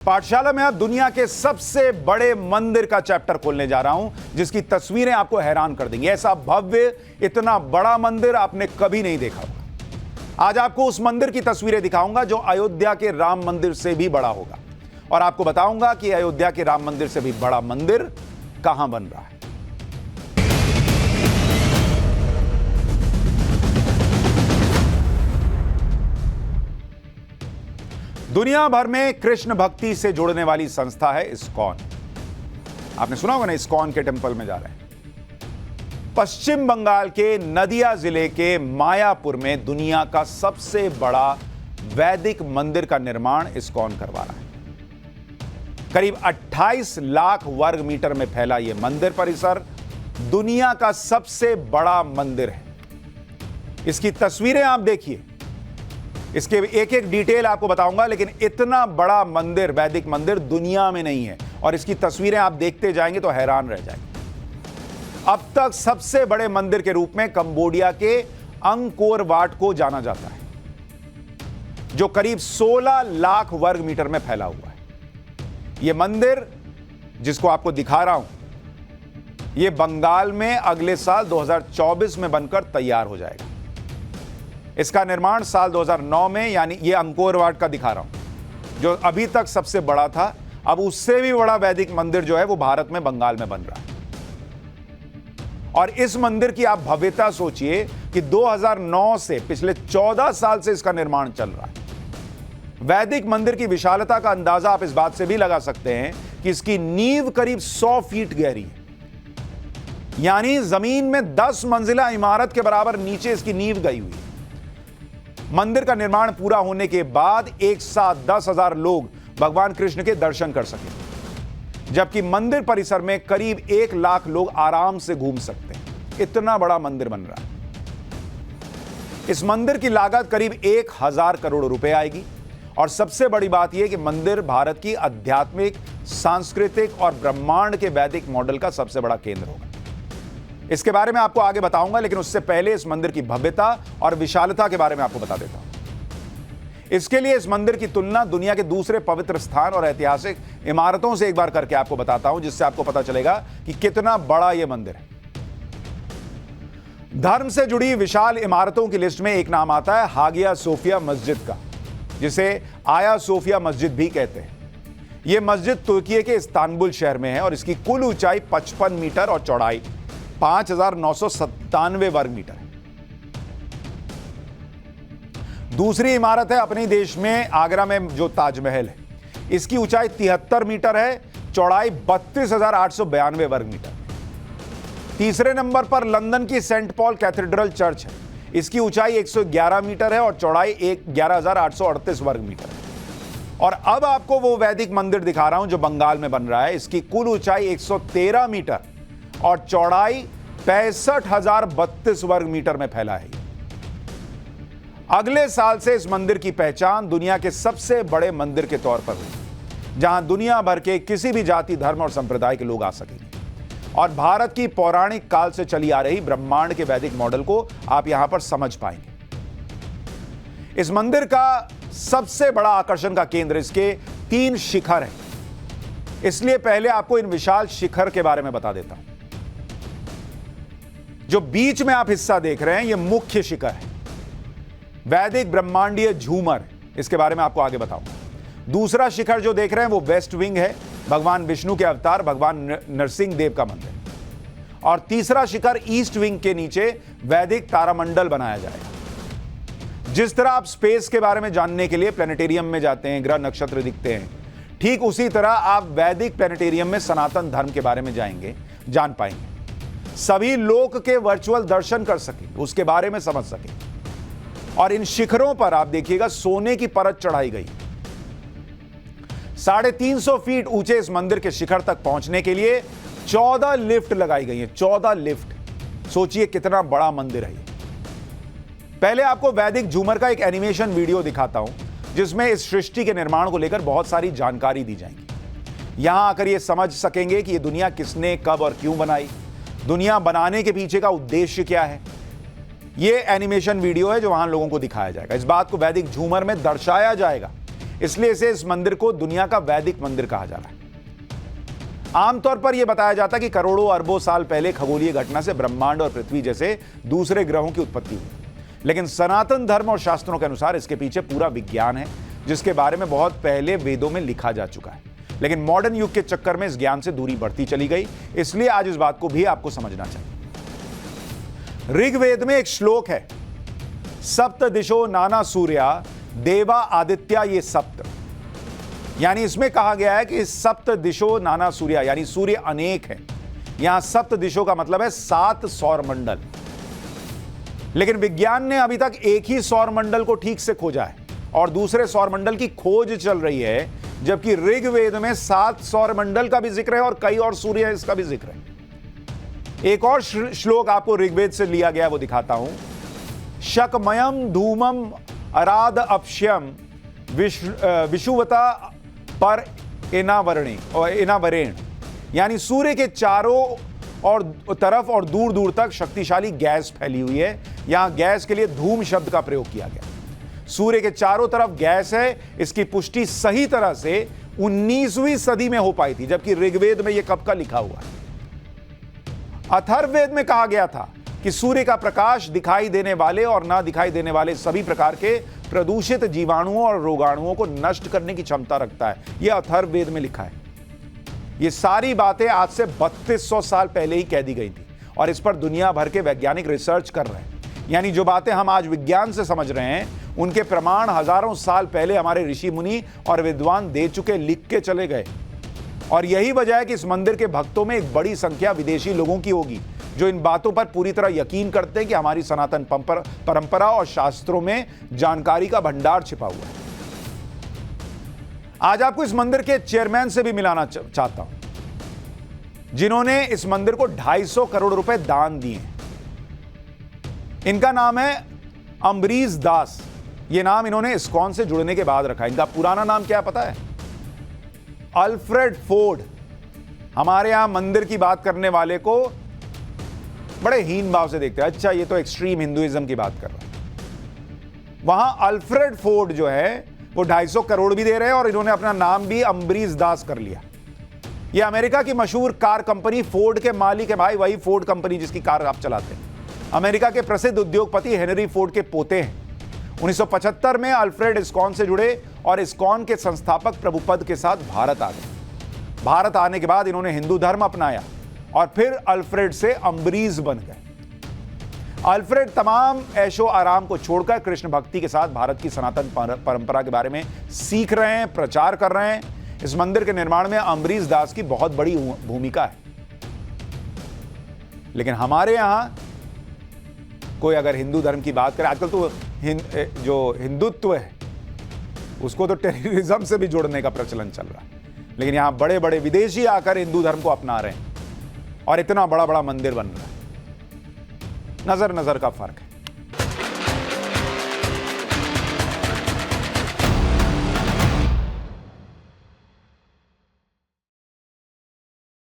पाठशाला में अब दुनिया के सबसे बड़े मंदिर का चैप्टर खोलने जा रहा हूं, जिसकी तस्वीरें आपको हैरान कर देंगी। ऐसा भव्य, इतना बड़ा मंदिर आपने कभी नहीं देखा होगा। आज आपको उस मंदिर की तस्वीरें दिखाऊंगा जो अयोध्या के राम मंदिर से भी बड़ा होगा, और आपको बताऊंगा कि अयोध्या के राम मंदिर से भी बड़ा मंदिर कहां बन रहा है। दुनिया भर में कृष्ण भक्ति से जुड़ने वाली संस्था है इस्कॉन। आपने सुना होगा ना, इस्कॉन के टेंपल में जा रहे हैं। पश्चिम बंगाल के नदिया जिले के मायापुर में दुनिया का सबसे बड़ा वैदिक मंदिर का निर्माण इस्कॉन करवा रहा है। करीब 28 लाख वर्ग मीटर में फैला यह मंदिर परिसर दुनिया का सबसे बड़ा मंदिर है। इसकी तस्वीरें आप देखिए, इसके एक एक डिटेल आपको बताऊंगा, लेकिन इतना बड़ा मंदिर, वैदिक मंदिर दुनिया में नहीं है, और इसकी तस्वीरें आप देखते जाएंगे तो हैरान रह जाएंगे। अब तक सबसे बड़े मंदिर के रूप में कंबोडिया के अंकोर वाट को जाना जाता है, जो करीब 16 लाख वर्ग मीटर में फैला हुआ है। यह मंदिर जिसको आपको दिखा रहा हूं, यह बंगाल में अगले साल 2024 में बनकर तैयार हो जाएगा। इसका निर्माण साल 2009 में, यानी ये अंकोर वाट का दिखा रहा हूं, जो अभी तक सबसे बड़ा था। अब उससे भी बड़ा वैदिक मंदिर जो है वो भारत में, बंगाल में बन रहा है। और इस मंदिर की आप भव्यता सोचिए कि 2009 से पिछले 14 साल से इसका निर्माण चल रहा है। वैदिक मंदिर की विशालता का अंदाजा आप इस बात से भी लगा सकते हैं कि इसकी नींव करीब 100 फीट गहरी है, यानी जमीन में 10 मंजिला इमारत के बराबर नीचे इसकी नींव गई हुई है। मंदिर का निर्माण पूरा होने के बाद एक साथ 10,000 लोग भगवान कृष्ण के दर्शन कर सकेंगे, जबकि मंदिर परिसर में करीब 1 लाख लोग आराम से घूम सकते हैं। इतना बड़ा मंदिर बन रहा है। इस मंदिर की लागत करीब 1,000 करोड़ रुपए आएगी, और सबसे बड़ी बात यह कि मंदिर भारत की आध्यात्मिक, सांस्कृतिक और ब्रह्मांड के वैदिक मॉडल का सबसे बड़ा केंद्र होगा। इसके बारे में आपको आगे बताऊंगा, लेकिन उससे पहले इस मंदिर की भव्यता और विशालता के बारे में आपको बता देता हूं। इसके लिए इस मंदिर की तुलना दुनिया के दूसरे पवित्र स्थान और ऐतिहासिक इमारतों से एक बार करके आपको बताता हूं, जिससे आपको पता चलेगा कि कितना बड़ा यह मंदिर है। धर्म से जुड़ी विशाल इमारतों की लिस्ट में एक नाम आता है हागिया सोफिया मस्जिद का, जिसे आया सोफिया मस्जिद भी कहते हैं। यह मस्जिद तुर्की के इस्तांबुल शहर में है, और इसकी कुल ऊंचाई 55 मीटर और चौड़ाई 5,997 वर्ग मीटर है। दूसरी इमारत है अपने देश में, आगरा में जो ताजमहल है। इसकी ऊंचाई 73 मीटर है, चौड़ाई 32,892 वर्ग मीटर। तीसरे नंबर पर लंदन की सेंट पॉल कैथेड्रल चर्च है। इसकी ऊंचाई 111 मीटर है और चौड़ाई 11,838 वर्ग मीटर है। और अब आपको वो वैदिक मंदिर दिखा रहा हूं जो बंगाल में बन रहा है। इसकी कुल ऊंचाई 113 मीटर और चौड़ाई 65,032 वर्ग मीटर में फैला है। अगले साल से इस मंदिर की पहचान दुनिया के सबसे बड़े मंदिर के तौर पर हुई, जहां दुनिया भर के किसी भी जाति, धर्म और संप्रदाय के लोग आ सकेंगे, और भारत की पौराणिक काल से चली आ रही ब्रह्मांड के वैदिक मॉडल को आप यहां पर समझ पाएंगे। इस मंदिर का सबसे बड़ा आकर्षण का केंद्र इसके 3 शिखर हैं। इसलिए पहले आपको इन विशाल शिखर के बारे में बता देता हूं। जो बीच में आप हिस्सा देख रहे हैं, यह मुख्य शिखर है, वैदिक ब्रह्मांडीय झूमर। इसके बारे में आपको आगे बताऊंगा। दूसरा शिखर जो देख रहे हैं वो वेस्ट विंग है, भगवान विष्णु के अवतार भगवान नरसिंह देव का मंदिर। और तीसरा शिखर ईस्ट विंग के नीचे वैदिक तारामंडल बनाया जाएगा। जिस तरह आप स्पेस के बारे में जानने के लिए प्लेनेटेरियम में जाते हैं, ग्रह नक्षत्र दिखते हैं, ठीक उसी तरह आप वैदिक प्लेनेटेरियम में सनातन धर्म के बारे में जान पाएंगे। सभी लोक के वर्चुअल दर्शन कर सकें, उसके बारे में समझ सकें। और इन शिखरों पर आप देखिएगा सोने की परत चढ़ाई गई। 350 फीट ऊंचे इस मंदिर के शिखर तक पहुंचने के लिए 14 लिफ्ट लगाई गई हैं। 14 लिफ्ट। सोचिए कितना बड़ा मंदिर है। पहले आपको वैदिक झूमर का एक एनिमेशन वीडियो दिखाता हूं, जिसमें इस सृष्टि के निर्माण को लेकर बहुत सारी जानकारी दी जाएगी। यहां आकर यह समझ सकेंगे कि यह दुनिया किसने, कब और क्यों बनाई, दुनिया बनाने के पीछे का उद्देश्य क्या है। यह एनिमेशन वीडियो है जो वहां लोगों को दिखाया जाएगा। इस बात को वैदिक झूमर में दर्शाया जाएगा इसलिए इस मंदिर को दुनिया का वैदिक मंदिर कहा जा रहा है। आमतौर पर यह बताया जाता है कि करोड़ों अरबों साल पहले खगोलीय घटना से ब्रह्मांड और पृथ्वी जैसे दूसरे ग्रहों की उत्पत्ति हुई, लेकिन सनातन धर्म और शास्त्रों के अनुसार इसके पीछे पूरा विज्ञान है, जिसके बारे में बहुत पहले वेदों में लिखा जा चुका है। लेकिन मॉडर्न युग के चक्कर में इस ज्ञान से दूरी बढ़ती चली गई, इसलिए आज इस बात को भी आपको समझना चाहिए। ऋग्वेद में एक श्लोक है, सप्त दिशो नाना सूर्या देवा आदित्या ये सप्त, यानी इसमें कहा गया है कि सप्त दिशो नाना सूर्या, यानी सूर्य अनेक है। यहां सप्त दिशो का मतलब है 7 सौर मंडल, लेकिन विज्ञान ने अभी तक एक ही सौर मंडल को ठीक से खोजा है और दूसरे सौर मंडल की खोज चल रही है, जबकि ऋग्वेद में 7 सौर मंडल का भी जिक्र है और कई और सूर्य है, इसका भी जिक्र है। एक और श्लोक आपको ऋग्वेद से लिया गया, वो दिखाता हूं। शकमयम धूमम अराद अपश्यम विषुवता पर इनावरेण, यानी सूर्य के चारों और तरफ और दूर दूर तक शक्तिशाली गैस फैली हुई है। यहां गैस के लिए धूम शब्द का प्रयोग किया गया। सूर्य के चारों तरफ गैस है, इसकी पुष्टि सही तरह से 19वीं सदी में हो पाई थी, जबकि ऋग्वेद में यह कब का लिखा हुआ है। अथर्ववेद में कहा गया था कि सूर्य का प्रकाश दिखाई देने वाले और ना दिखाई देने वाले सभी प्रकार के प्रदूषित जीवाणुओं और रोगाणुओं को नष्ट करने की क्षमता रखता है। यह अथर्ववेद में लिखा है। ये सारी बातें आज से 3200 साल पहले ही कह दी गई थी और इस पर दुनिया भर के वैज्ञानिक रिसर्च कर रहे हैं। यानी जो बातें हम आज विज्ञान से समझ रहे हैं, उनके प्रमाण हजारों साल पहले हमारे ऋषि मुनि और विद्वान दे चुके, लिख के चले गए। और यही वजह है कि इस मंदिर के भक्तों में एक बड़ी संख्या विदेशी लोगों की होगी, जो इन बातों पर पूरी तरह यकीन करते हैं कि हमारी सनातन परंपरा और शास्त्रों में जानकारी का भंडार छिपा हुआ है। आज आपको इस मंदिर के चेयरमैन से भी मिलाना चाहता हूं, जिन्होंने इस मंदिर को 250 करोड़ रुपए दान दिए। इनका नाम है अम्बरीश दास। यह नाम इन्होंने इस्कॉन से जुड़ने के बाद रखा। इनका पुराना नाम क्या पता है? Alfred Ford. हमारे यहां मंदिर की बात करने वाले को बड़े हीन भाव से देखते हैं, अच्छा ये तो एक्सट्रीम हिंदुइज्म की बात कर रहा है। वहां अल्फ्रेड फोर्ड जो है वो 250 करोड़ भी दे रहे हैं और इन्होंने अपना नाम भी अम्बरीश दास कर लिया। ये अमेरिका की मशहूर कार कंपनी फोर्ड के मालिक है भाई, वही फोर्ड कंपनी जिसकी कार आप चलाते हैं। अमेरिका के प्रसिद्ध उद्योगपति हेनरी फोर्ड के पोते हैं। 1975 में अल्फ्रेड इस्कॉन से जुड़े और इस्कॉन के संस्थापक प्रभुपद के साथ भारत आ गए। भारत आने के बाद इन्होंने हिंदू धर्म अपनाया और फिर अल्फ्रेड से अम्बरीश बन गए। अल्फ्रेड तमाम ऐशो आराम को छोड़कर कृष्ण भक्ति के साथ भारत की सनातन परंपरा के बारे में सीख रहे हैं, प्रचार कर रहे हैं। इस मंदिर के निर्माण में अम्बरीश दास की बहुत बड़ी भूमिका है। लेकिन हमारे यहां कोई अगर हिंदू धर्म की बात करे, आजकल तो जो हिंदुत्व है उसको तो टेररिज्म से भी जोड़ने का प्रचलन चल रहा है, लेकिन यहां बड़े बड़े विदेशी आकर हिंदू धर्म को अपना रहे हैं और इतना बड़ा बड़ा मंदिर बन रहा है। नजर नजर का फर्क है।